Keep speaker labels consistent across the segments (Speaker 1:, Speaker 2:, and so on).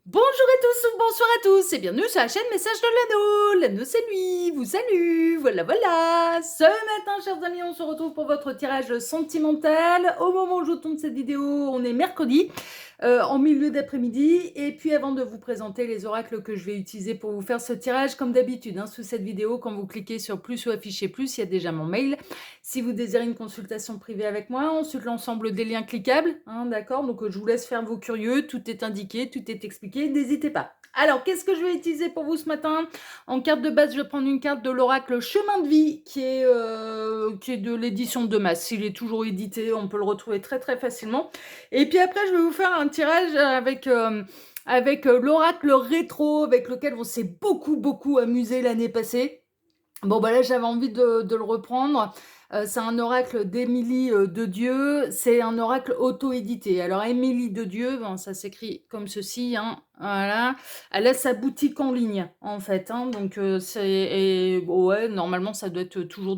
Speaker 1: Bonjour à tous ou bonsoir à tous et bienvenue sur la chaîne Message de l'Anneau. L'Anneau c'est lui, vous salue, voilà. Ce matin, chers amis, on se retrouve pour votre tirage sentimental. Au moment où je tourne cette vidéo, on est mercredi, en milieu d'après-midi. Et puis avant de vous présenter les oracles que je vais utiliser pour vous faire ce tirage, comme d'habitude, sous cette vidéo, quand vous cliquez sur plus ou afficher plus, il y a déjà mon mail. Si vous désirez une consultation privée avec moi, ensuite l'ensemble des liens cliquables, d'accord. Donc je vous laisse faire vos curieux, tout est indiqué, tout est expliqué, n'hésitez pas. Alors, qu'est-ce que je vais utiliser pour vous ce matin? En carte de base, je vais prendre une carte de l'oracle Chemin de Vie, qui est de l'édition de Masse. Il est toujours édité, on peut le retrouver très très facilement. Et puis après, je vais vous faire un tirage avec l'oracle rétro, avec lequel on s'est beaucoup amusé l'année passée. Bon, bah là, j'avais envie de le reprendre. C'est un oracle d'Émilie de Dieu. C'est un oracle auto-édité. Alors, Émilie de Dieu, ben, ça s'écrit comme ceci. Voilà. Elle a sa boutique en ligne, en fait. Donc, ouais, normalement, ça doit être toujours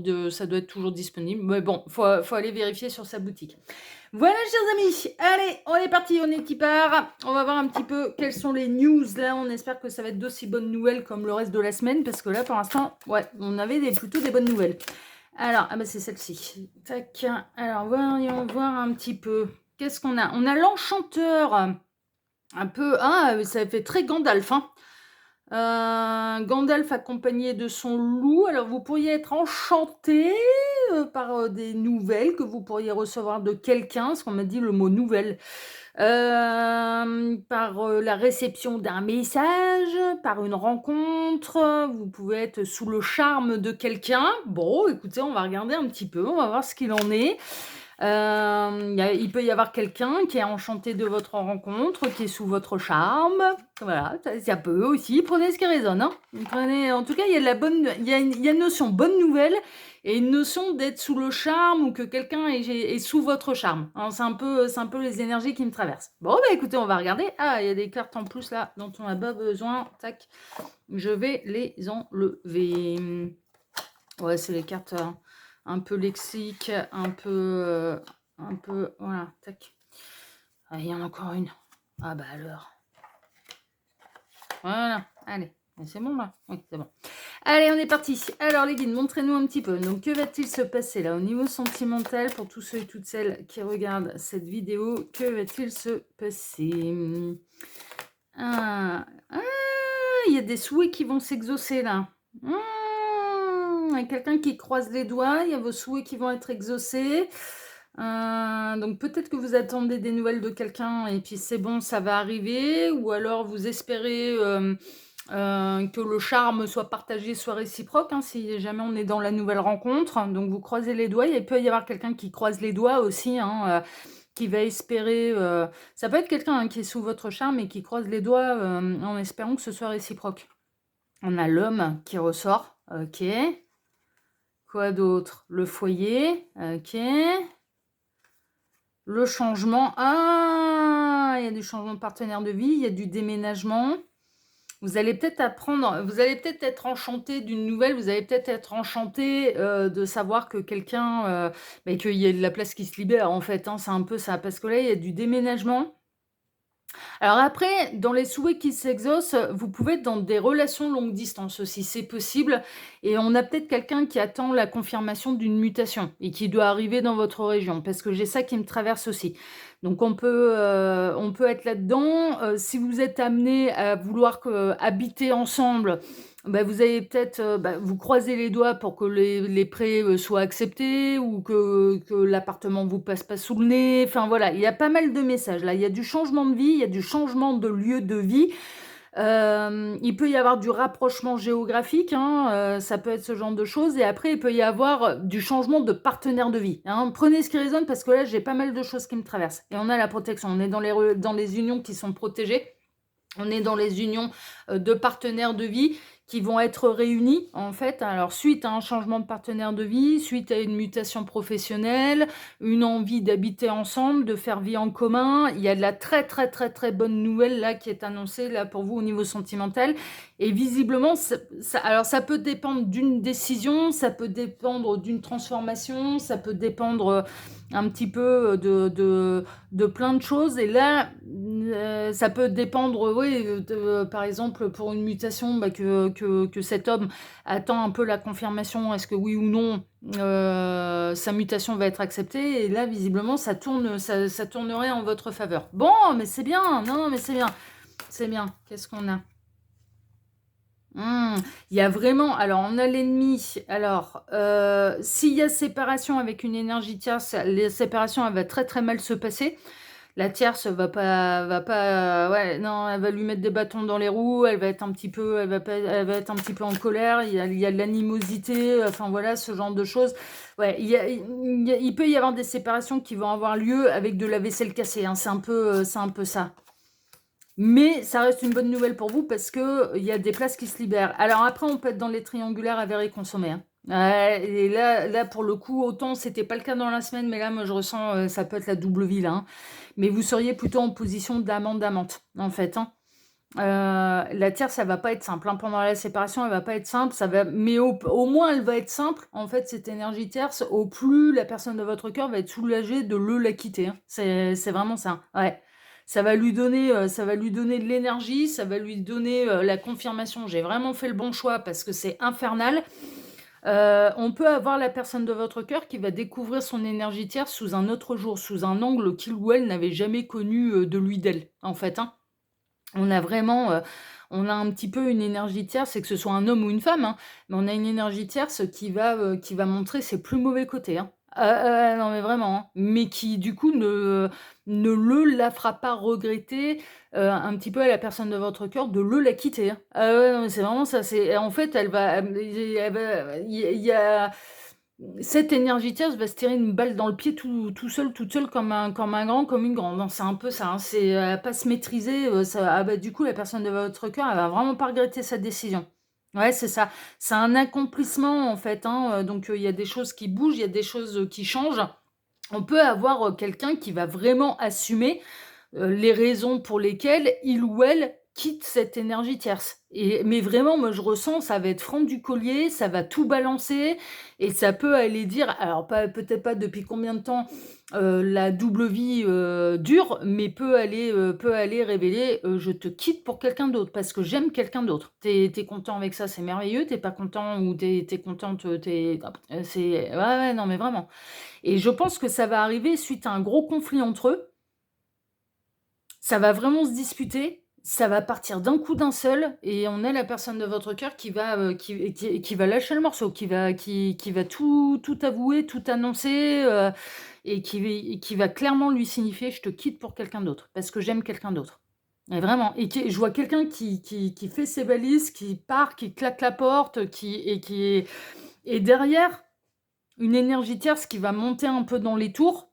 Speaker 1: disponible. Mais bon, faut aller vérifier sur sa boutique. Voilà, chers amis, allez, on est parti, on est qui part. On va voir un petit peu quelles sont les news là. On espère que ça va être d'aussi bonnes nouvelles comme le reste de la semaine, parce que là, pour l'instant, ouais, on avait plutôt des bonnes nouvelles. Alors, ah bah c'est celle-ci. Tac. Alors, voyons voir un petit peu. Qu'est-ce qu'on a? On a l'enchanteur. Un peu, ça fait très Gandalf, Gandalf accompagné de son loup. Alors, vous pourriez être enchanté par des nouvelles que vous pourriez recevoir de quelqu'un, parce qu'on m'a dit le mot nouvelle, par la réception d'un message, par une rencontre. Vous pouvez être sous le charme de quelqu'un. Bon, écoutez, on va regarder un petit peu, on va voir ce qu'il en est. Il peut y avoir quelqu'un qui est enchanté de votre rencontre, qui est sous votre charme. Voilà, ça peut aussi. Prenez ce qui résonne. Prenez, en tout cas, il y a une notion bonne nouvelle et une notion d'être sous le charme ou que quelqu'un est sous votre charme. C'est un peu les énergies qui me traversent. Bon, bah écoutez, on va regarder. Ah, il y a des cartes en plus là dont on n'a pas besoin. Tac, je vais les enlever. Ouais, c'est les cartes un peu lexiques, un peu, voilà, tac. Ah, il y en a encore une. Ah bah alors. Voilà, allez, c'est bon là? Oui, c'est bon. Allez, on est parti. Alors les guides, montrez-nous un petit peu. Donc, que va-t-il se passer là au niveau sentimental pour tous ceux et toutes celles qui regardent cette vidéo? Que va-t-il se passer? Il y a des souhaits qui vont s'exaucer là. Il y a quelqu'un qui croise les doigts, il y a vos souhaits qui vont être exaucés. Donc peut-être que vous attendez des nouvelles de quelqu'un et puis c'est bon, ça va arriver. Ou alors vous espérez que le charme soit partagé, soit réciproque, si jamais on est dans la nouvelle rencontre. Donc vous croisez les doigts. Il peut y avoir quelqu'un qui croise les doigts aussi, qui va espérer... ça peut être quelqu'un qui est sous votre charme et qui croise les doigts en espérant que ce soit réciproque. On a l'homme qui ressort. Ok. Quoi d'autre? Le foyer. Ok. Le changement. Ah, il y a du changement de partenaire de vie. Il y a du déménagement. Vous allez peut-être être enchanté d'une nouvelle. Vous allez peut-être être enchanté de savoir que quelqu'un... qu'il y a de la place qui se libère, en fait. C'est un peu ça. Parce que là, il y a du déménagement. Alors après, dans les souhaits qui s'exaucent, vous pouvez être dans des relations longue distance aussi, c'est possible. Et on a peut-être quelqu'un qui attend la confirmation d'une mutation et qui doit arriver dans votre région, parce que j'ai ça qui me traverse aussi. Donc on peut être là-dedans. Si vous êtes amené à vouloir habiter ensemble, vous allez peut-être vous croiser les doigts pour que les prêts soient acceptés ou que l'appartement vous passe pas sous le nez. Enfin voilà, il y a pas mal de messages là. Il y a du changement de vie, il y a du changement de lieu de vie. Il peut y avoir du rapprochement géographique, ça peut être ce genre de choses. Et après, il peut y avoir du changement de partenaire de vie. Prenez ce qui résonne parce que là, j'ai pas mal de choses qui me traversent. Et on a la protection. On est dans les unions qui sont protégées. On est dans les unions de partenaires de vie qui vont être réunis, en fait. Alors, suite à un changement de partenaire de vie, suite à une mutation professionnelle, une envie d'habiter ensemble, de faire vie en commun, il y a de la très bonne nouvelle là qui est annoncée là pour vous au niveau sentimental. Et visiblement, alors ça peut dépendre d'une décision, ça peut dépendre d'une transformation, ça peut dépendre un petit peu de plein de choses. Et là, ça peut dépendre, oui, par exemple, pour une mutation, bah, que cet homme attend un peu la confirmation, est-ce que oui ou non sa mutation va être acceptée. Et là, visiblement, ça tournerait en votre faveur. Bon, mais c'est bien, non, mais c'est bien. C'est bien. Qu'est-ce qu'on a? Il y a vraiment, alors on a l'ennemi, alors s'il y a séparation avec une énergie tierce, la séparation elle va très très mal se passer. La tierce va pas, ouais, non, elle va lui mettre des bâtons dans les roues, elle va être un petit peu, elle va être un petit peu en colère, il y a de l'animosité, enfin voilà, ce genre de choses. Ouais, il peut y avoir des séparations qui vont avoir lieu avec de la vaisselle cassée, hein, c'est un peu ça. Mais ça reste une bonne nouvelle pour vous parce que il y a des places qui se libèrent. Alors après, on peut être dans les triangulaires avérés consommés, hein. Ouais, et là, pour le coup, autant c'était pas le cas dans la semaine, mais là, moi, je ressens, ça peut être la double vie, là, hein. Mais vous seriez plutôt en position d'amante, en fait, hein. La tierce, ça va pas être simple, hein. Pendant la séparation, elle va pas être simple, mais au moins, elle va être simple. En fait, cette énergie tierce, au plus la personne de votre cœur va être soulagée de la quitter, hein. C'est vraiment ça. Ouais. Ça va lui donner de l'énergie, ça va lui donner la confirmation. J'ai vraiment fait le bon choix parce que c'est infernal. On peut avoir la personne de votre cœur qui va découvrir son énergie tierce sous un autre jour, sous un angle qu'il ou elle n'avait jamais connu de lui d'elle, en fait, hein. On a vraiment, on a un petit peu une énergie tierce, c'est que ce soit un homme ou une femme, hein, mais on a une énergie tierce qui va montrer ses plus mauvais côtés, hein. Non mais vraiment, hein, mais qui du coup la fera pas regretter, un petit peu à la personne de votre cœur de la quitter, hein. Ah ouais, non mais c'est vraiment ça, c'est en fait il y a cette énergie tierce va se tirer une balle dans le pied tout seul, toute seule comme un grand, comme une grande, hein. C'est un peu ça, hein. C'est pas se maîtriser. Bah, du coup, la personne de votre cœur, elle va vraiment pas regretter sa décision. Ouais, c'est ça. C'est un accomplissement, en fait, hein. Donc, il y a des choses qui bougent, il y a des choses qui changent. On peut avoir quelqu'un qui va vraiment assumer les raisons pour lesquelles il ou elle quitte cette énergie tierce. Mais vraiment, moi, je ressens, ça va être franc du collier, ça va tout balancer et ça peut aller dire, alors pas, peut-être pas depuis combien de temps la double vie dure, mais peut aller révéler je te quitte pour quelqu'un d'autre parce que j'aime quelqu'un d'autre. T'es content avec ça, c'est merveilleux. T'es pas content ou t'es contente, c'est ouais, ouais, non, mais vraiment. Et je pense que ça va arriver suite à un gros conflit entre eux. Ça va vraiment se disputer, ça va partir d'un coup d'un seul et on a la personne de votre cœur qui va lâcher le morceau, qui va tout avouer, tout annoncer, et qui va clairement lui signifier: «Je te quitte pour quelqu'un d'autre, parce que j'aime quelqu'un d'autre». Et vraiment je vois quelqu'un qui fait ses valises, qui part, qui claque la porte, et derrière, une énergie tierce qui va monter un peu dans les tours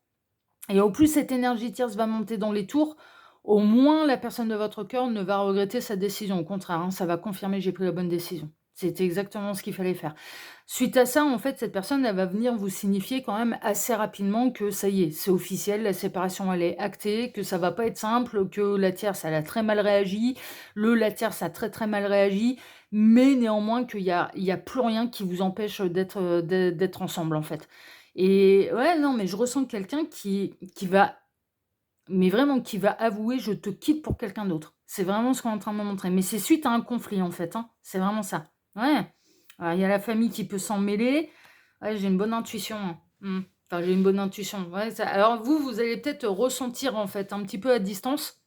Speaker 1: et au plus cette énergie tierce va monter dans les tours, au moins la personne de votre cœur ne va regretter sa décision. Au contraire, hein, ça va confirmer: «J'ai pris la bonne décision». C'était exactement ce qu'il fallait faire. Suite à ça, en fait, cette personne, elle va venir vous signifier quand même assez rapidement que ça y est, c'est officiel, la séparation, elle est actée, que ça va pas être simple, que la tierce, elle a très mal réagi, la tierce a très, très mal réagi, mais néanmoins qu'il y a plus rien qui vous empêche d'être ensemble, en fait. Et ouais, non, mais je ressens quelqu'un qui va, mais vraiment, qui va avouer: «Je te quitte pour quelqu'un d'autre». C'est vraiment ce qu'on est en train de me montrer. Mais c'est suite à un conflit, en fait, hein. C'est vraiment ça. Ouais. Alors, il y a la famille qui peut s'en mêler. Ouais, j'ai une bonne intuition, hein. Enfin, j'ai une bonne intuition. Ouais, alors vous allez peut-être ressentir, en fait, un petit peu à distance,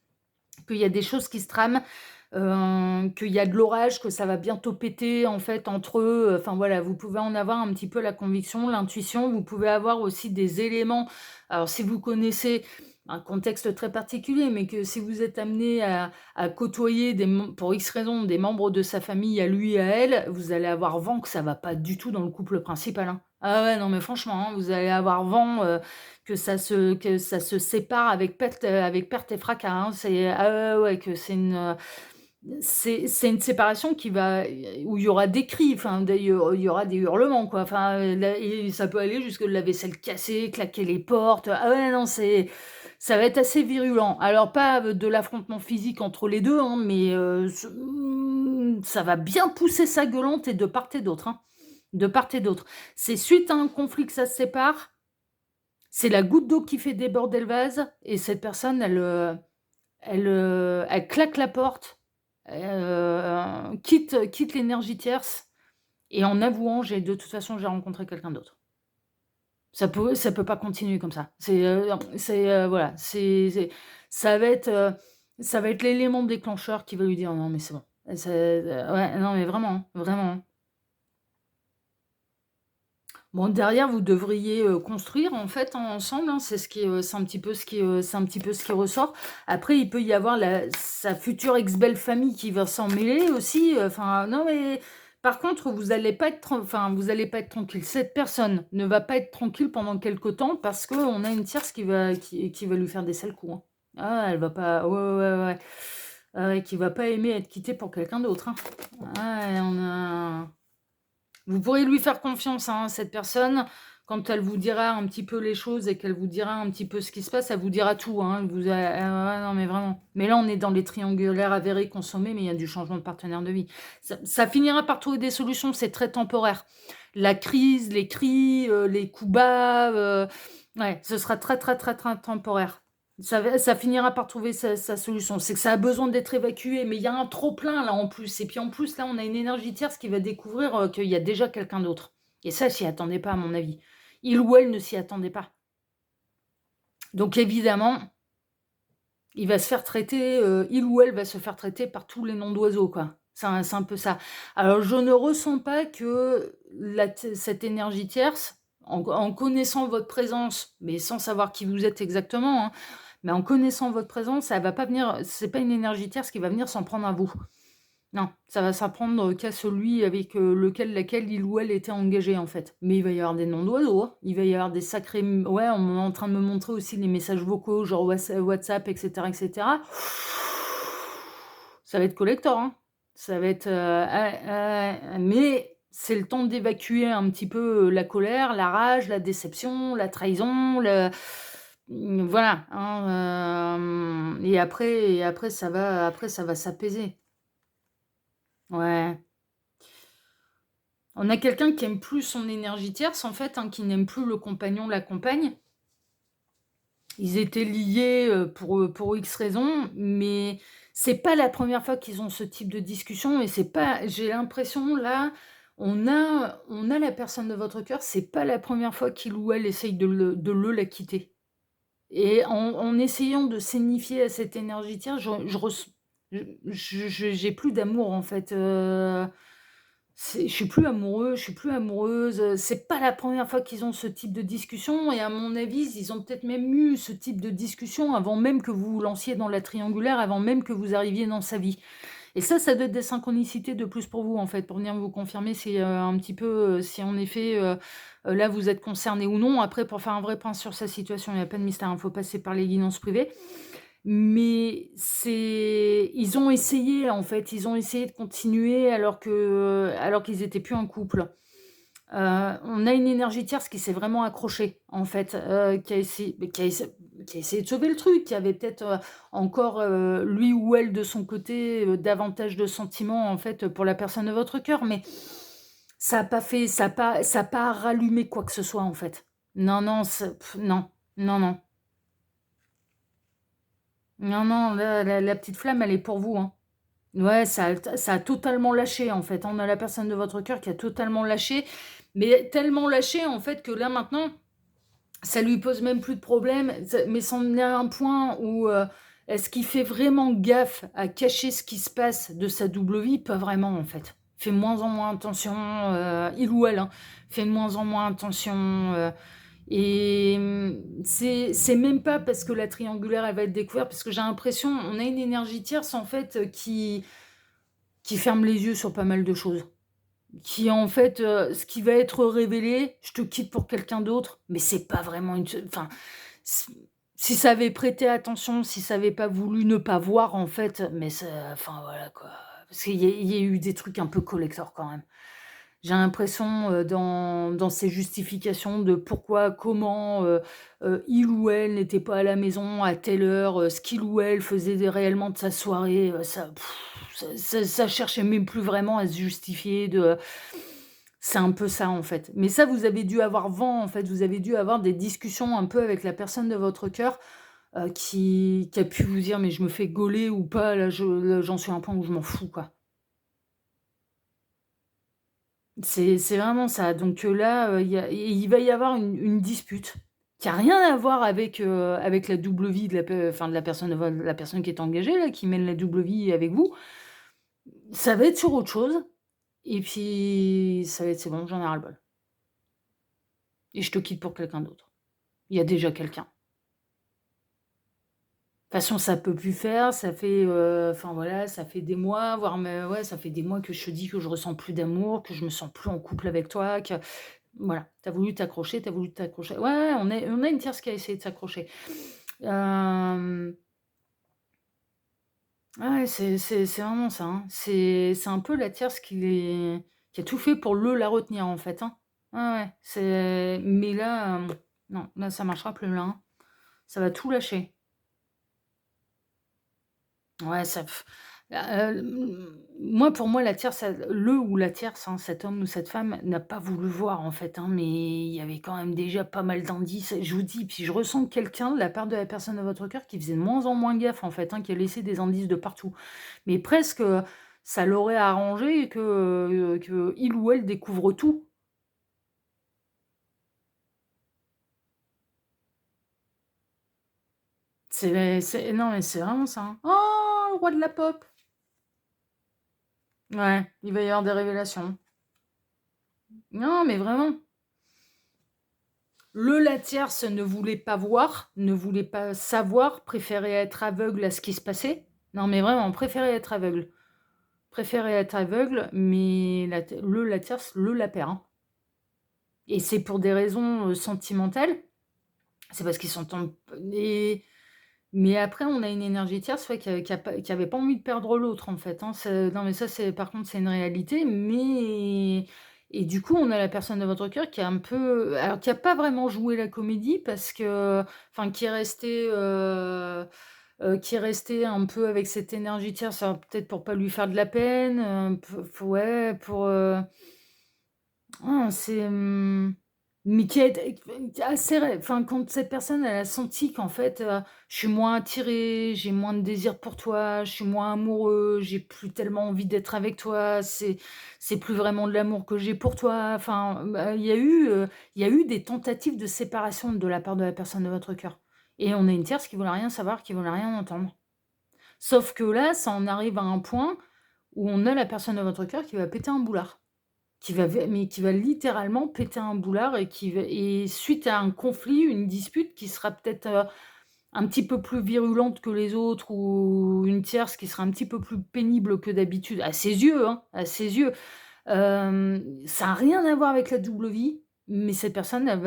Speaker 1: qu'il y a des choses qui se trament, qu'il y a de l'orage, que ça va bientôt péter, en fait, entre eux. Enfin, voilà, vous pouvez en avoir un petit peu la conviction, l'intuition. Vous pouvez avoir aussi des éléments. Alors, si vous connaissez un contexte très particulier, mais que si vous êtes amené à côtoyer pour X raison, des membres de sa famille à lui et à elle, vous allez avoir vent que ça va pas du tout dans le couple principal, hein. Ah ouais, non, mais franchement, hein, vous allez avoir vent, que ça se sépare avec perte et fracas, hein. Ah ouais, ouais, que c'est une séparation où il y aura des cris, enfin, d'ailleurs, il y aura des hurlements, quoi. Enfin, là, et ça peut aller jusque de la vaisselle cassée, claquer les portes. Ah ouais, non, ça va être assez virulent. Alors pas de l'affrontement physique entre les 2, hein, mais ça va bien pousser sa gueulante et de part et d'autre, hein. De part et d'autre. C'est suite à un conflit que ça se sépare. C'est la goutte d'eau qui fait déborder le vase et cette personne, elle claque la porte, quitte l'énergie tierce et en avouant: «J'ai de toute façon, j'ai rencontré quelqu'un d'autre». Ça peut pas continuer comme ça. Voilà, ça va être l'élément déclencheur qui va lui dire: «Non mais c'est bon». Ouais, non mais vraiment, hein, vraiment, hein. Bon derrière vous devriez, construire en fait ensemble, hein, c'est un petit peu ce qui ressort. Après il peut y avoir sa future ex-belle-famille qui va s'en mêler aussi, enfin non mais par contre vous allez pas être tranquille. Cette personne ne va pas être tranquille pendant quelque temps parce qu'on a une tierce qui va lui faire des sales coups, hein. Ah elle va pas ouais, ouais, ouais, ouais. Ah ouais, qui va pas aimer être quittée pour quelqu'un d'autre, hein. Ah ouais, on a vous pourrez lui faire confiance, hein, cette personne, quand elle vous dira un petit peu les choses et qu'elle vous dira un petit peu ce qui se passe, elle vous dira tout, hein. Ouais, non, mais vraiment. Mais là, on est dans les triangulaires avérés, consommés, mais il y a du changement de partenaire de vie. Ça finira par trouver des solutions, c'est très temporaire. La crise, les cris, les coups bas, ouais, ce sera très, très, très, très temporaire. Ça finira par trouver sa solution. C'est que ça a besoin d'être évacué, mais il y a un trop-plein là en plus. Et puis en plus, là, on a une énergie tierce qui va découvrir qu'il y a déjà quelqu'un d'autre. Et ça, s'y attendait pas, à mon avis. Il ou elle ne s'y attendait pas. Donc évidemment, il ou elle va se faire traiter par tous les noms d'oiseaux, quoi. C'est un peu ça. Alors, je ne ressens pas que cette énergie tierce, en connaissant votre présence, mais sans savoir qui vous êtes exactement, hein, mais en connaissant votre présence, elle va pas venir, c'est pas une énergie tierce qui va venir s'en prendre à vous. Non, ça va s'en prendre qu'à celui avec laquelle il ou elle était engagé, en fait. Mais il va y avoir des noms d'oiseaux, hein. Il va y avoir des sacrés. Ouais, on est en train de me montrer aussi les messages vocaux, genre WhatsApp, etc., etc. Ça va être collector, hein. Ça va être. Mais c'est le temps d'évacuer un petit peu la colère, la rage, la déception, la trahison, voilà, hein, et après ça va s'apaiser. Ouais. On a quelqu'un qui aime plus son énergie tierce, en fait, hein, qui n'aime plus le compagnon, la compagne. Ils étaient liés, pour X raisons, mais c'est pas la première fois qu'ils ont ce type de discussion et c'est pas j'ai l'impression là, on a la personne de votre cœur, c'est pas la première fois qu'il ou elle essaye la quitter et en essayant de signifier à cette énergie tierce, j'ai plus d'amour, en fait, je suis plus amoureux, je suis plus amoureuse, c'est pas la première fois qu'ils ont ce type de discussion et à mon avis, ils ont peut-être même eu ce type de discussion avant même que vous vous lanciez dans la triangulaire, avant même que vous arriviez dans sa vie et ça doit être des synchronicités de plus pour vous, en fait, pour venir vous confirmer si, un petit peu, si en effet, là vous êtes concerné ou non. Après pour faire un vrai point sur sa situation, il y a pas de mystère, il faut passer par les guidances privées. Mais ils ont essayé, en fait, ils ont essayé de continuer alors qu'ils étaient plus en couple. On a une énergie tierce qui s'est vraiment accrochée, en fait, qui a essayé de sauver le truc, qui avait peut-être, encore, lui ou elle de son côté, davantage de sentiments, en fait, pour la personne de votre cœur, mais ça a pas rallumé quoi que ce soit, en fait. Non, non, non, non, non. Non, non, là, la petite flamme, elle est pour vous, hein. Ouais, ça a totalement lâché, en fait. On a la personne de votre cœur qui a totalement lâché, mais tellement lâché, en fait, que là, maintenant, ça lui pose même plus de problème. Mais c'en est à un point où est-ce qu'il fait vraiment gaffe à cacher ce qui se passe de sa double vie? Pas vraiment, en fait. Fait de moins en moins attention, il ou elle, hein, fait de moins en moins attention. Et c'est même pas parce que la triangulaire, elle va être découverte, parce que j'ai l'impression, on a une énergie tierce, en fait, qui ferme les yeux sur pas mal de choses. Qui, en fait, ce qui va être révélé: «Je te quitte pour quelqu'un d'autre», mais c'est pas vraiment enfin, s si ça avait prêté attention, si ça avait pas voulu ne pas voir, en fait, mais ça enfin, voilà, quoi. Parce qu'il y a eu des trucs un peu collector, quand même. J'ai l'impression, dans ses justifications de pourquoi, comment, il ou elle n'était pas à la maison à telle heure, ce qu'il ou elle faisait réellement de sa soirée, ça cherchait même plus vraiment à se justifier C'est un peu ça, en fait. Mais ça, vous avez dû avoir vent, en fait, vous avez dû avoir des discussions un peu avec la personne de votre cœur, qui a pu vous dire: «Mais je me fais gauler ou pas, là j'en suis à un point où je m'en fous, quoi». C'est vraiment ça. Donc là, il va y avoir une dispute qui a rien à voir avec la double vie de la personne la personne qui est engagée là, qui mène la double vie avec vous. Ça va être sur autre chose et puis ça va être: «C'est bon, j'en ai ras le bol et je te quitte pour quelqu'un d'autre». Il y a déjà quelqu'un. De toute façon, ça peut plus faire, ça fait, enfin voilà, ça fait des mois, voire ouais, ça fait des mois que je te dis que je ressens plus d'amour, que je me sens plus en couple avec toi, que voilà, tu as voulu t'accrocher, tu as voulu t'accrocher. Ouais, ouais, on a une tierce qui a essayé de s'accrocher. Hem, ouais, c'est vraiment ça, hein. C'est un peu la tierce qui a tout fait pour la retenir, en fait, hein. Ouais, ouais, mais là, non, là, ça marchera plus là, hein. Ça va tout lâcher. Ouais, moi, pour moi, la tierce, le ou la tierce, hein, cet homme ou cette femme n'a pas voulu voir, en fait, hein, mais il y avait quand même déjà pas mal d'indices. Je vous dis, puis je ressens quelqu'un de la part de la personne de votre cœur qui faisait de moins en moins gaffe, en fait, hein, qui a laissé des indices de partout. Mais presque, ça l'aurait arrangé que il ou elle découvre tout. Non, mais c'est vraiment ça, hein. Oh, le roi de la pop! Ouais, il va y avoir des révélations. Non, mais vraiment. La tierce ne voulait pas voir, ne voulait pas savoir, préférait être aveugle à ce qui se passait. Non, mais vraiment, préférait être aveugle. Préférait être aveugle, mais la tierce la perd, hein. Et c'est pour des raisons, sentimentales. C'est parce qu'ils s'entendent p mais après on a une énergie tierce, ouais, qui avait pas envie de perdre l'autre, en fait, hein. Non, mais ça, c'est par contre, c'est une réalité, mais et du coup, on a la personne de votre cœur qui a un peu alors qui a pas vraiment joué la comédie parce que enfin, qui est resté un peu avec cette énergie tierce, alors peut-être pour pas lui faire de la peine, p ouais, mais qui a été assez enfin, quand cette personne, elle a senti qu'en fait, je suis moins attiré, j'ai moins de désir pour toi, je suis moins amoureux, j'ai plus tellement envie d'être avec toi, c'est plus vraiment de l'amour que j'ai pour toi. Enfin, bah, il y a eu des tentatives de séparation de la part de la personne de votre cœur et on a une tierce qui voulait rien savoir, qui voulait rien entendre. Sauf que là, ça en arrive à un point où on a la personne de votre cœur qui va péter un boulard. Qui va littéralement péter un boulard et suite à un conflit, une dispute qui sera peut-être, un petit peu plus virulente que les autres ou une tierce qui sera un petit peu plus pénible que d'habitude, à ses yeux, hein, à ses yeux. Ça a rien à voir avec la double vie, mais cette personne, elle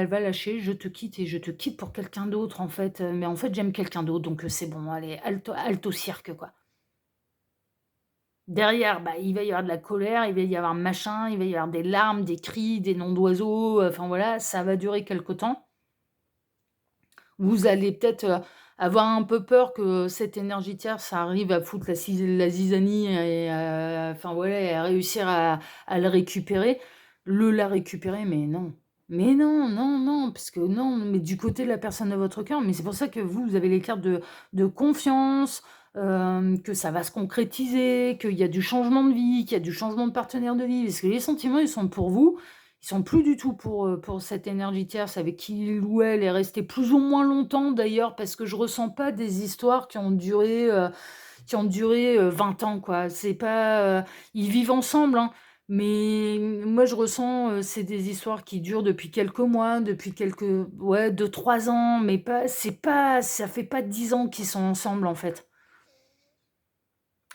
Speaker 1: va lâcher: «Je te quitte et je te quitte pour quelqu'un d'autre en fait, mais en fait j'aime quelqu'un d'autre donc c'est bon, allez, halte au cirque, quoi». Derrière, bah, il va y avoir de la colère, il va y avoir machin, il va y avoir des larmes, des cris, des noms d'oiseaux, enfin voilà, ça va durer quelque temps. Vous allez peut-être, avoir un peu peur que cette énergie tierce, ça arrive à foutre la zizanie et enfin voilà et à réussir à le récupérer, la récupérer, mais non. Mais non, non, non, parce que non, mais du côté de la personne de votre cœur, mais c'est pour ça que vous avez les cartes de confiance, que ça va se concrétiser, qu'il y a du changement de vie, qu'il y a du changement de partenaire de vie. Parce que les sentiments, ils sont pour vous, ils sont plus du tout pour cette énergie tierce avec qui il ou elle est resté plus ou moins longtemps d'ailleurs, parce que je ressens pas des histoires qui ont duré 20 ans, quoi. C'est pas, ils vivent ensemble, hein, mais moi je ressens, c'est des histoires qui durent depuis quelques mois, depuis quelques ouais 2 3 ans, mais pas ça fait pas 10 ans qu'ils sont ensemble, en fait.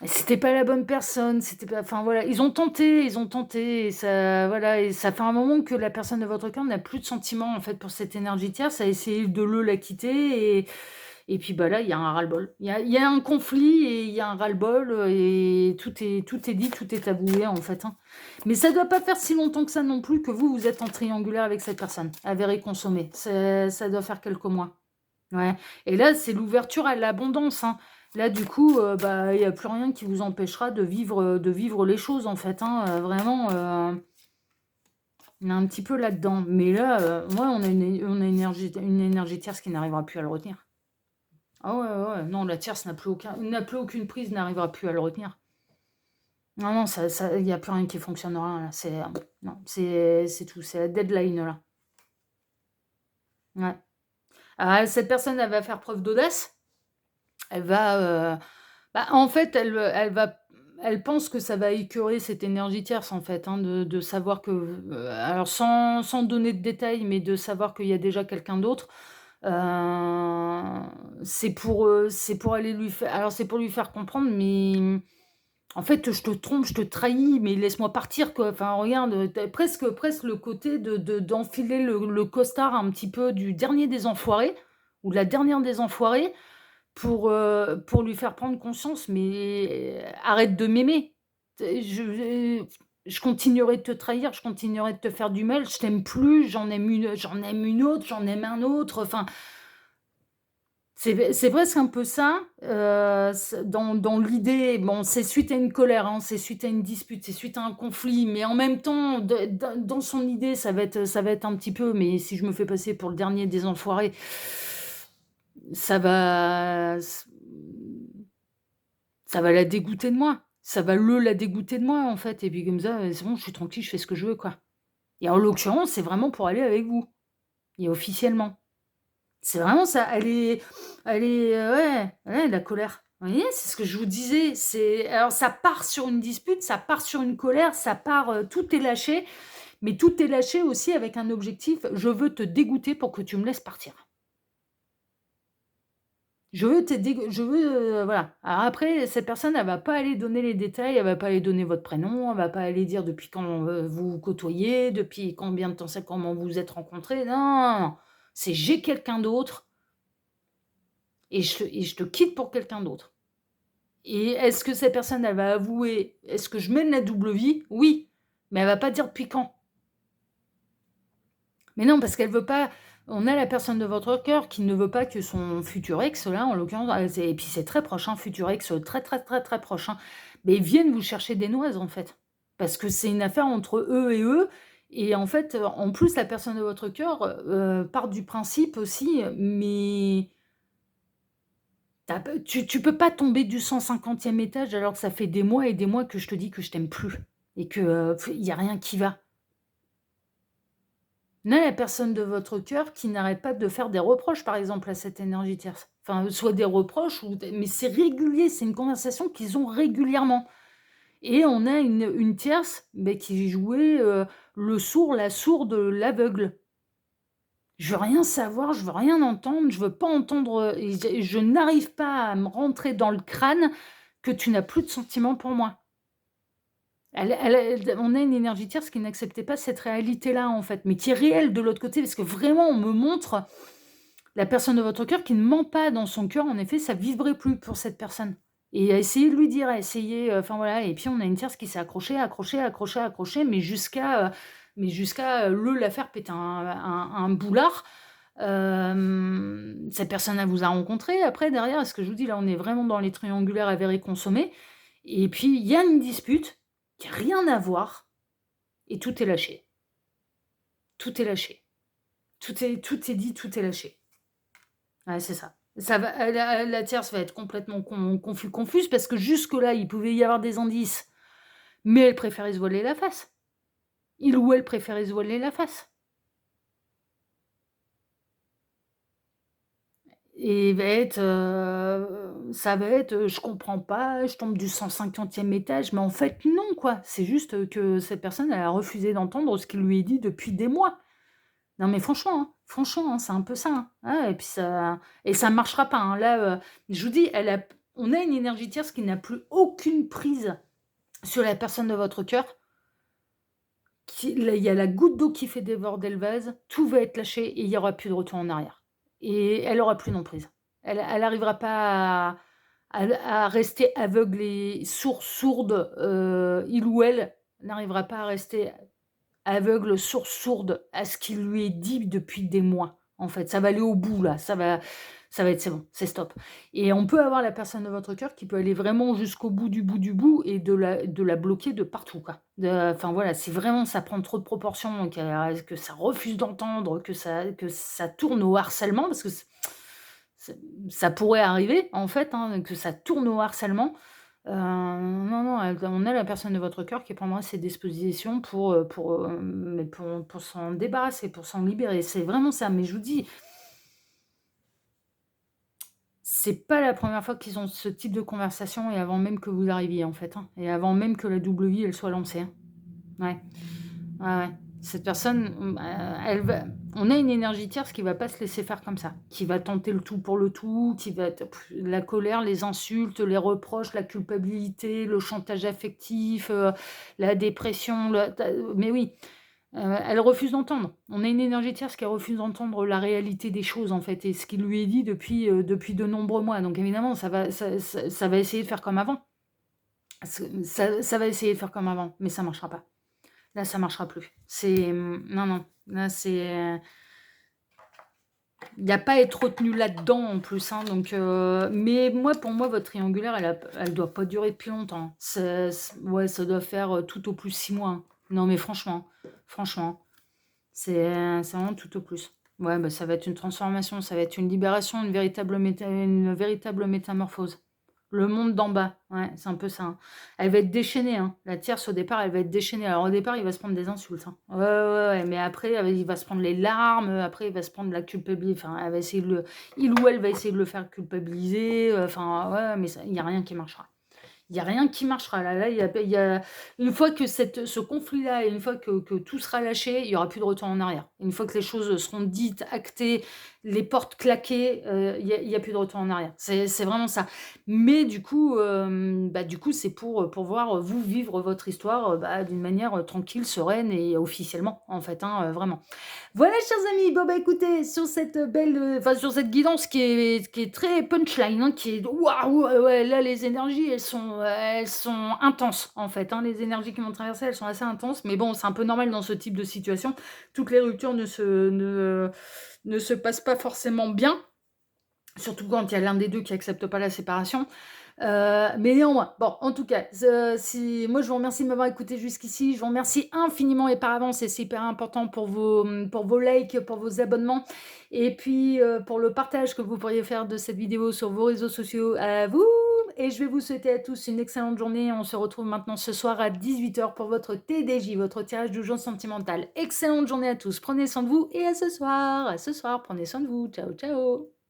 Speaker 1: Et c'était pas la bonne personne, c'était pas enfin voilà, ils ont tenté et ça voilà et ça fait un moment que la personne de votre cœur n'a plus de sentiments, en fait, pour cette énergie tierce, a essayé de la quitter et puis, bah, là, il y a un ras-le-bol. Il y a un conflit et il y a un ras-le-bol, et tout est dit, tout est avoué, en fait, hein. Mais ça doit pas faire si longtemps que ça non plus que vous êtes en triangulaire avec cette personne, avéré consommé. Ça doit faire quelques mois. Ouais et là, c'est l'ouverture à l'abondance, hein. Là, du coup, bah, il y a plus rien qui vous empêchera de vivre les choses, en fait, hein, vraiment, On est un petit peu là-dedans. Mais là, ouais, on a une énergie tierce qui n'arrivera plus à le retenir. Ah ouais, ouais, ouais, non, la tierce n'a plus aucune prise, n'arrivera plus à le retenir. Non, non, il y a plus rien qui fonctionnera là. Non, c'est tout, c'est la deadline là. Ouais. Ah, cette personne, elle va faire preuve d'audace. Elle va, bah, en fait, elle pense que ça va écœurer cette énergie tierce, en fait, hein, de savoir que, alors sans donner de détails, mais de savoir qu'il y a déjà quelqu'un d'autre. C'est pour aller lui faire, alors c'est pour lui faire comprendre, mais en fait, je te trompe, je te trahis, mais laisse-moi partir, quoi. Enfin, regarde, tu presque le côté d'enfiler le costard un petit peu du dernier des enfoirés ou de la dernière des enfoirés pour lui faire prendre conscience, mais arrête de m'aimer. Je continuerai de te trahir, je continuerai de te faire du mal, je t'aime plus, j'en aime une autre, j'en aime un autre, enfin, c'est presque un peu ça, c dans l'idée. Bon, c'est suite à une colère, hein, c'est suite à une dispute, c'est suite à un conflit, mais en même temps, dans son idée, ça va être un petit peu, mais si je me fais passer pour le dernier des enfoirés, ça va ça va la dégoûter de moi. Ça va la dégoûter de moi, en fait, et puis comme ça, c'est bon, je suis tranquille, je fais ce que je veux, quoi. Et en l'occurrence, c'est vraiment pour aller avec vous et officiellement. C'est vraiment ça, ouais, ouais, la colère. Vous voyez? C'est ce que je vous disais, alors ça part sur une dispute, ça part sur une colère, ça part, tout est lâché, mais tout est lâché aussi avec un objectif: «Je veux te dégoûter pour que tu me laisses partir». Je veux, voilà. Alors après, cette personne, elle va pas aller donner les détails, elle va pas aller donner votre prénom, elle va pas aller dire depuis quand, vous vous côtoyez, depuis combien de temps c'est, comment vous vous êtes rencontrés. Non, non, non. C'est: «J'ai quelqu'un d'autre et je te quitte pour quelqu'un d'autre». Et est-ce que cette personne, elle va avouer: «Est-ce que je mène la double vie?» Oui, mais elle va pas dire depuis quand. Mais non, parce qu'elle veut pas. On a la personne de votre cœur qui ne veut pas que son futur ex, là, en l'occurrence, et puis c'est très proche, hein, futur ex, très, très, très, très proche, hein, mais ils viennent vous chercher des noises, en fait. Parce que c'est une affaire entre eux et eux. Et en fait, en plus, la personne de votre cœur, part du principe aussi, mais tu peux pas tomber du 150e étage alors que ça fait des mois et des mois que je te dis que je t'aime plus et que, il y a rien qui va. Là, la personne de votre cœur qui n'arrête pas de faire des reproches, par exemple, à cette énergie tierce. Enfin, soit des reproches mais c'est régulier, c'est une conversation qu'ils ont régulièrement. Et on a une tierce, beh, qui jouait, le sourd, la sourde, l'aveugle. Je veux rien savoir, je veux rien entendre, je veux pas entendre, et je n'arrive pas à me rentrer dans le crâne que tu n'as plus de sentiments pour moi. On a une énergie tierce qui n'acceptait pas cette réalité-là, en fait, mais qui est réelle de l'autre côté, parce que vraiment on me montre la personne de votre cœur qui ne ment pas dans son cœur, en effet, ça vibrait plus pour cette personne, et à essayer de lui dire, à essayer, enfin voilà, et puis on a une tierce qui s'est accrochée, accrochée, accrochée, accrochée, mais jusqu'à la faire péter un boulard. Cette personne, elle vous a rencontré après derrière, ce que je vous dis là, on est vraiment dans les triangulaires avérés consommés, et puis il y a une dispute qui a rien à voir et tout est lâché. Tout est lâché. Tout est dit, tout est lâché. Ouais, c'est ça. Ça va, la tierce va être complètement confuse parce que jusque-là, il pouvait y avoir des indices, mais elle préférait se voiler la face. Il ou elle préférait se voiler la face. Et ça va être, «Je comprends pas, je tombe du 150e étage», mais en fait non, quoi. C'est juste, que cette personne, elle a refusé d'entendre ce qu'il lui est dit depuis des mois. Non, mais franchement, hein, c'est un peu ça, hein. Ouais, et ça marchera pas, hein. Là, je vous dis, on a une énergie tierce qui n'a plus aucune prise sur la personne de votre cœur. Là, il y a la goutte d'eau qui fait déborder le vase, tout va être lâché et il y aura plus de retour en arrière. Et elle aura plus d'emprise. Elle arrivera pas à rester aveugle et sourde, il ou elle n'arrivera pas à rester aveugle, sourde à ce qu'il lui est dit depuis des mois, en fait. Ça va aller au bout là, ça va être c'est bon, c'est stop. Et on peut avoir la personne de votre cœur qui peut aller vraiment jusqu'au bout du bout et de la bloquer de partout, quoi. Enfin voilà, si vraiment ça prend trop de proportions, que ça refuse d'entendre, que ça tourne au harcèlement, parce que c'est ça pourrait arriver en fait, hein, que ça tourne au harcèlement. Non, non, on a la personne de votre cœur qui prendra ses dispositions mais pour s'en débarrasser, pour s'en libérer. C'est vraiment ça, mais je vous dis, c'est pas la première fois qu'ils ont ce type de conversation et avant même que vous arriviez, en fait, hein, et avant même que la double vie, elle soit lancée, hein. Ouais. Ouais, ouais. Cette personne, elle va on a une énergie tierce qui va pas se laisser faire comme ça, qui va tenter le tout pour le tout, qui va la colère, les insultes, les reproches, la culpabilité, le chantage affectif, la dépression, mais oui, elle refuse d'entendre. On a une énergie tierce qui refuse d'entendre la réalité des choses, en fait, et ce qui lui est dit depuis de nombreux mois. Donc évidemment, ça va essayer de faire comme avant. Ça va essayer de faire comme avant, mais ça marchera pas. Là, ça marchera plus. Non, non, là, il y a pas à être retenu là-dedans en plus, hein, donc mais pour moi, votre triangulaire, elle doit pas durer depuis longtemps. Ouais, ça doit faire, tout au plus 6 mois, hein. Non, mais franchement, c'est vraiment tout au plus. Ouais, bah, ça va être une transformation, ça va être une libération, une véritable métamorphose. Le monde d'en bas, ouais, c'est un peu ça, hein. Elle va être déchaînée, hein. La tierce, au départ, elle va être déchaînée. Alors, au départ, il va se prendre des insultes, hein. Ouais, ouais, ouais, mais après, il va se prendre les larmes, après, il va se prendre la culpabilité. Enfin, elle va essayer il ou elle va essayer de le faire culpabiliser. Enfin, ouais, mais il n'y a rien qui marchera. Il y a rien qui marchera. Là, il y a une fois que ce conflit-là et une fois que tout sera lâché, il y aura plus de retour en arrière. Une fois que les choses seront dites, actées, les portes claquées, il y a plus de retour en arrière. C'est vraiment ça. Mais du coup, c'est pour voir, vous vivre votre histoire, d'une manière, tranquille, sereine et officiellement, en fait, hein, vraiment. Voilà, chers amis, bon bah écoutez, sur cette belle, sur cette guidance qui est très punchline, hein, qui est waouh, ouais, ouais, là les énergies elles sont intenses en fait, hein, les énergies qui m'ont traversé elles sont assez intenses, mais bon c'est un peu normal dans ce type de situation. Toutes les ruptures ne se passent pas forcément bien, surtout quand il y a l'un des deux qui accepte pas la séparation. Mais néanmoins, bon, en tout cas, moi je vous remercie de m'avoir écouté jusqu'ici. Je vous remercie infiniment et par avance, et c'est hyper important pour vos likes, pour vos abonnements, et puis pour le partage que vous pourriez faire de cette vidéo sur vos réseaux sociaux à vous. Et je vais vous souhaiter à tous une excellente journée. On se retrouve maintenant ce soir à 18h pour votre TDJ, votre tirage du jour sentimental. Excellente journée à tous. Prenez soin de vous et à ce soir. À ce soir, prenez soin de vous. Ciao, ciao.